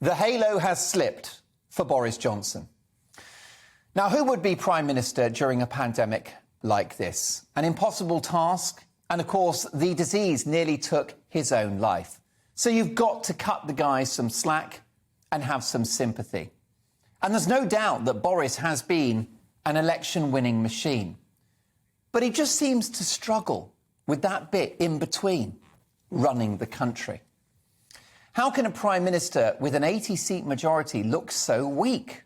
The halo has slipped for Boris Johnson. Now, who would be Prime Minister during a pandemic like this? An impossible task, and of course, the disease nearly took his own life. So you've got to cut the guy some slack and have some sympathy. And there's no doubt that Boris has been an election-winning machine. But he just seems to struggle with that bit in between, running the country. How can a Prime Minister with an 80-seat majority look so weak?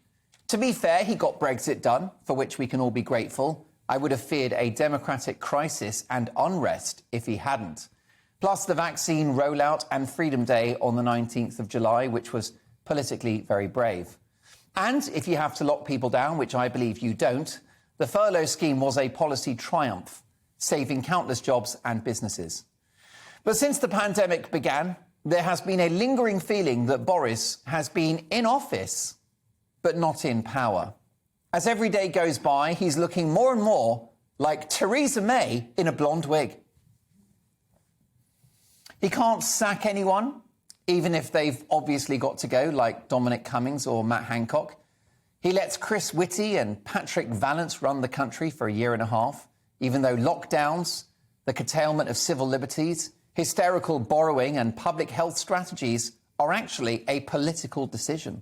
To be fair, he got Brexit done, for which we can all be grateful. I would have feared a democratic crisis and unrest if he hadn't. Plus the vaccine rollout and Freedom Day on the 19th of July, which was politically very brave. And if you have to lock people down, which I believe you don't, the furlough scheme was a policy triumph, saving countless jobs and businesses. But since the pandemic began, there has been a lingering feeling that Boris has been in office, but not in power. As every day goes by, he's looking more and more like Theresa May in a blonde wig. He can't sack anyone, even if they've obviously got to go, like Dominic Cummings or Matt Hancock. He lets Chris Whitty and Patrick Vallance run the country for a year and a half, even though lockdowns, the curtailment of civil liberties, hysterical borrowing and public health strategies are actually a political decision.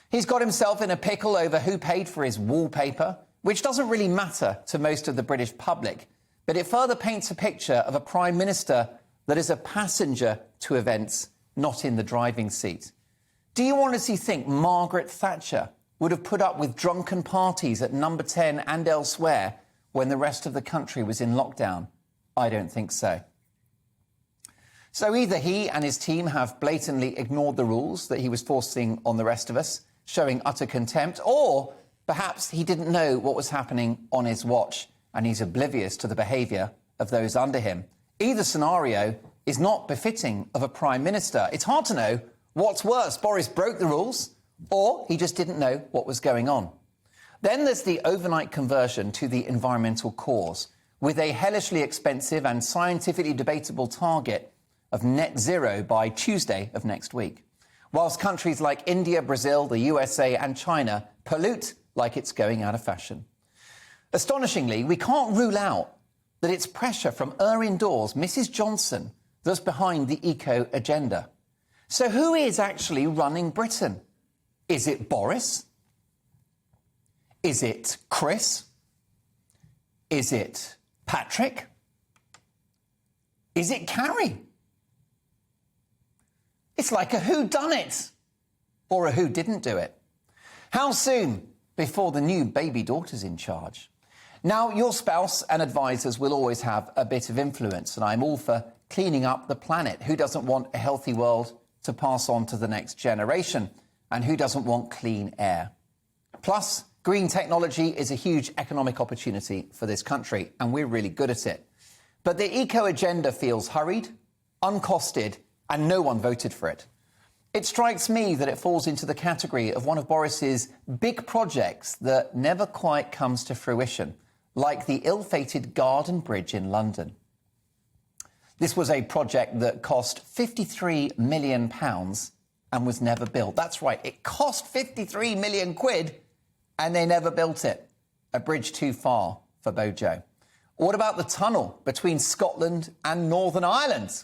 He's got himself in a pickle over who paid for his wallpaper, which doesn't really matter to most of the British public, but it further paints a picture of a Prime Minister that is a passenger to events, not in the driving seat. Do you honestly think Margaret Thatcher would have put up with drunken parties at Number 10 and elsewhere when the rest of the country was in lockdown? I don't think so. So either he and his team have blatantly ignored the rules that he was forcing on the rest of us, showing utter contempt, or perhaps he didn't know what was happening on his watch and he's oblivious to the behaviour of those under him. Either scenario is not befitting of a Prime Minister. It's hard to know what's worse. Boris broke the rules, or he just didn't know what was going on. Then there's the overnight conversion to the environmental cause, with a hellishly expensive and scientifically debatable target of net zero by Tuesday of next week, whilst countries like India, Brazil, the USA and China pollute like it's going out of fashion. Astonishingly, we can't rule out that it's pressure from her indoors, Mrs Johnson, that's behind the eco agenda. So who is actually running Britain? Is it Boris? Is it Chris? Is it Patrick? Is it Carrie? It's like a whodunit, or a who didn't do it. How soon before the new baby daughter's in charge? Now, your spouse and advisors will always have a bit of influence, and I'm all for cleaning up the planet. Who doesn't want a healthy world to pass on to the next generation? And who doesn't want clean air? Plus, green technology is a huge economic opportunity for this country, and we're really good at it. But the eco agenda feels hurried, uncosted, and no one voted for it. It strikes me that it falls into the category of one of Boris's big projects that never quite comes to fruition, like the ill-fated Garden Bridge in London. This was a project that cost £53 million and was never built. That's right, it cost 53 million quid and they never built it. A bridge too far for Bojo. What about the tunnel between Scotland and Northern Ireland?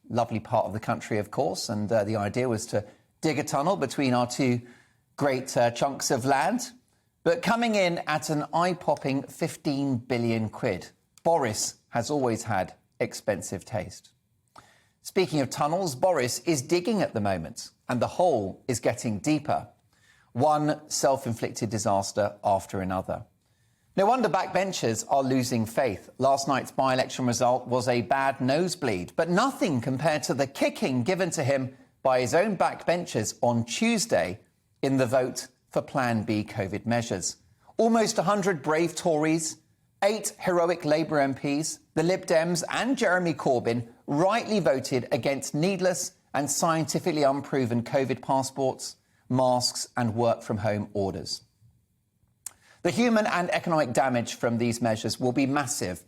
Lovely part of the country, of course, and the idea was to dig a tunnel between our two great chunks of land, but coming in at an eye-popping 15 billion quid. Boris has always had expensive taste. Speaking of tunnels, Boris is digging at the moment, and the hole is getting deeper. One self-inflicted disaster after another. No wonder backbenchers are losing faith. Last night's by-election result was a bad nosebleed, but nothing compared to the kicking given to him by his own backbenchers on Tuesday in the vote for Plan B COVID measures. Almost 100 brave Tories, 8 heroic Labour MPs, the Lib Dems and Jeremy Corbyn rightly voted against needless and scientifically unproven COVID passports, masks and work-from-home orders. The human and economic damage from these measures will be massive,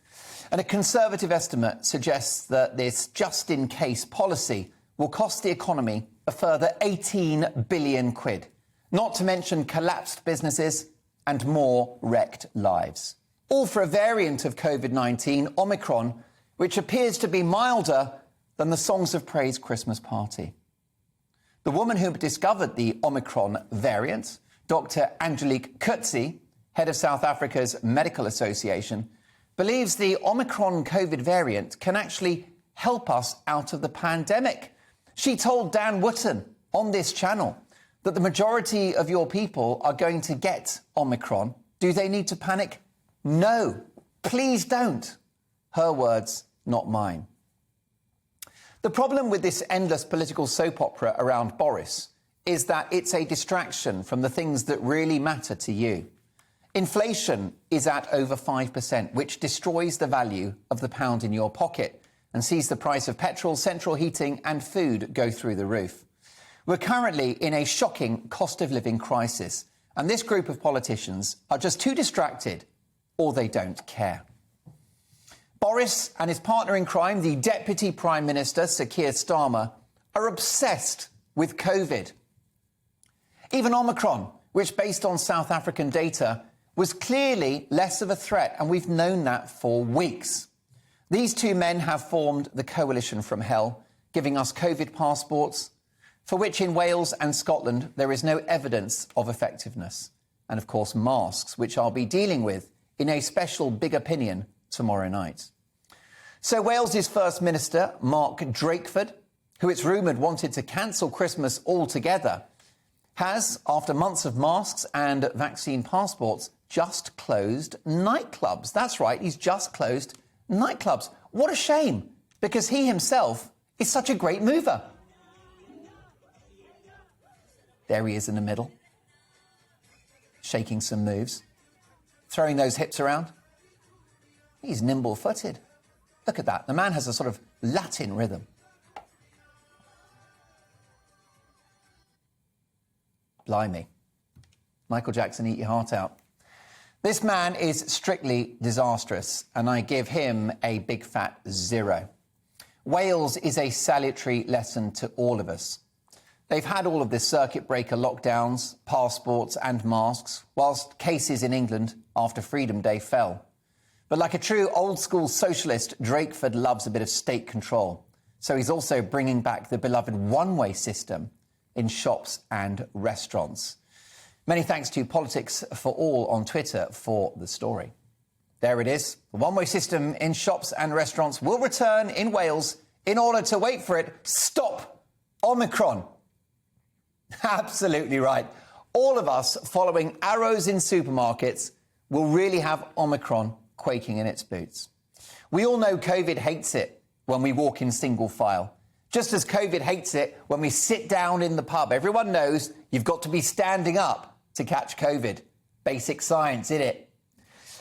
and a Conservative estimate suggests that this just-in-case policy will cost the economy a further 18 billion quid, not to mention collapsed businesses and more wrecked lives. All for a variant of COVID-19, Omicron, which appears to be milder than the Songs of Praise Christmas party. The woman who discovered the Omicron variant, Dr. Angelique Coetzee, head of South Africa's Medical Association, believes the Omicron COVID variant can actually help us out of the pandemic. She told Dan Wootton on this channel that the majority of your people are going to get Omicron. Do they need to panic? No, please don't. Her words, not mine. The problem with this endless political soap opera around Boris is that it's a distraction from the things that really matter to you. Inflation is at over 5%, which destroys the value of the pound in your pocket and sees the price of petrol, central heating and food go through the roof. We're currently in a shocking cost of living crisis, and this group of politicians are just too distracted, or they don't care. Boris and his partner in crime, the Deputy Prime Minister, Sir Keir Starmer, are obsessed with COVID. Even Omicron, which based on South African data, was clearly less of a threat, and we've known that for weeks. These two men have formed the Coalition from Hell, giving us COVID passports, for which in Wales and Scotland there is no evidence of effectiveness. And of course masks, which I'll be dealing with in a special Big Opinion tomorrow night. So Wales's First Minister, Mark Drakeford, who it's rumoured wanted to cancel Christmas altogether, has, after months of masks and vaccine passports, just closed nightclubs. That's right, he's just closed nightclubs. What a shame, because he himself is such a great mover. There he is in the middle, shaking some moves, throwing those hips around. He's nimble-footed. Look at that. The man has a sort of Latin rhythm. Blimey. Michael Jackson, eat your heart out. This man is strictly disastrous, and I give him a big fat 0. Wales is a salutary lesson to all of us. They've had all of this circuit breaker lockdowns, passports and masks, whilst cases in England after Freedom Day fell. But like a true old-school socialist, Drakeford loves a bit of state control. So he's also bringing back the beloved one-way system in shops and restaurants. Many thanks to Politics for All on Twitter for the story. There it is. The one-way system in shops and restaurants will return in Wales in order to, wait for it, stop Omicron. Absolutely right. All of us following arrows in supermarkets will really have Omicron quaking in its boots. We all know COVID hates it when we walk in single file, just as COVID hates it when we sit down in the pub. Everyone knows you've got to be standing up to catch COVID. Basic science, innit?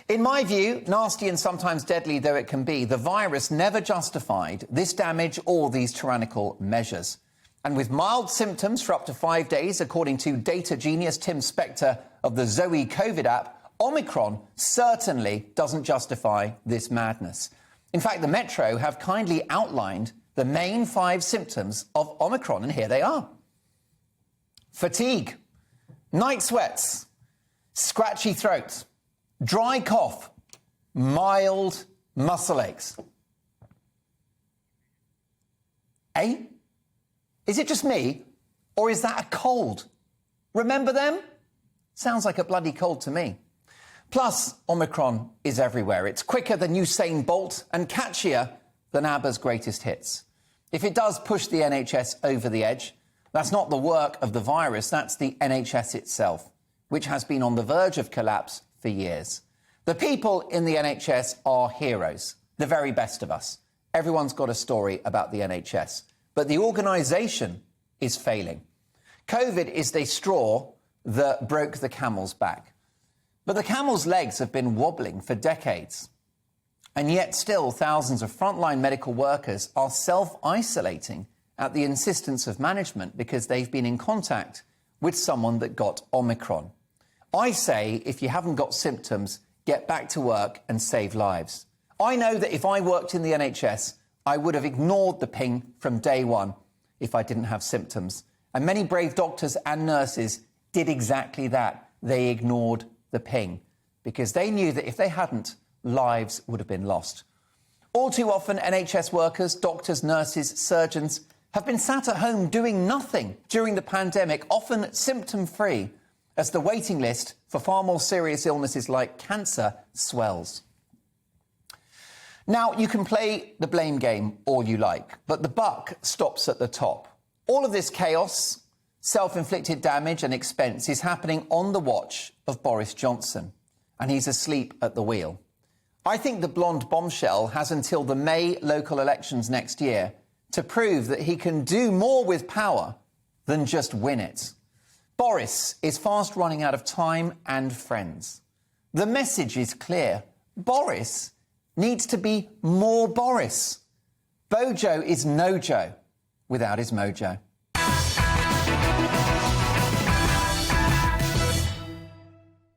In my view, nasty and sometimes deadly though it can be, the virus never justified this damage or these tyrannical measures. And with mild symptoms for up to 5 days, according to data genius Tim Spector of the Zoe COVID app, Omicron certainly doesn't justify this madness. In fact, the Metro have kindly outlined the main 5 symptoms of Omicron, and here they are. Fatigue, night sweats, scratchy throat, dry cough, mild muscle aches. Eh? Is it just me, or is that a cold? Remember them? Sounds like a bloody cold to me. Plus, Omicron is everywhere. It's quicker than Usain Bolt and catchier than ABBA's greatest hits. If it does push the NHS over the edge, that's not the work of the virus, that's the NHS itself, which has been on the verge of collapse for years. The people in the NHS are heroes, the very best of us. Everyone's got a story about the NHS, but the organisation is failing. COVID is the straw that broke the camel's back. But the camel's legs have been wobbling for decades. And yet still thousands of frontline medical workers are self-isolating at the insistence of management because they've been in contact with someone that got Omicron. I say, if you haven't got symptoms, get back to work and save lives. I know that if I worked in the NHS, I would have ignored the ping from day one. if I didn't have symptoms. And many brave doctors and nurses did exactly that. They ignored the ping because they knew that if they hadn't, lives would have been lost. All too often, NHS workers, doctors, nurses, surgeons have been sat at home doing nothing during the pandemic, often symptom-free, as the waiting list for far more serious illnesses like cancer swells. Now, you can play the blame game all you like, but the buck stops at the top. All of this chaos, self-inflicted damage and expense is happening on the watch of Boris Johnson, and he's asleep at the wheel. I think the blonde bombshell has until the May local elections next year to prove that he can do more with power than just win it. Boris is fast running out of time and friends. The message is clear. Boris needs to be more Boris. Bojo is no Joe without his mojo.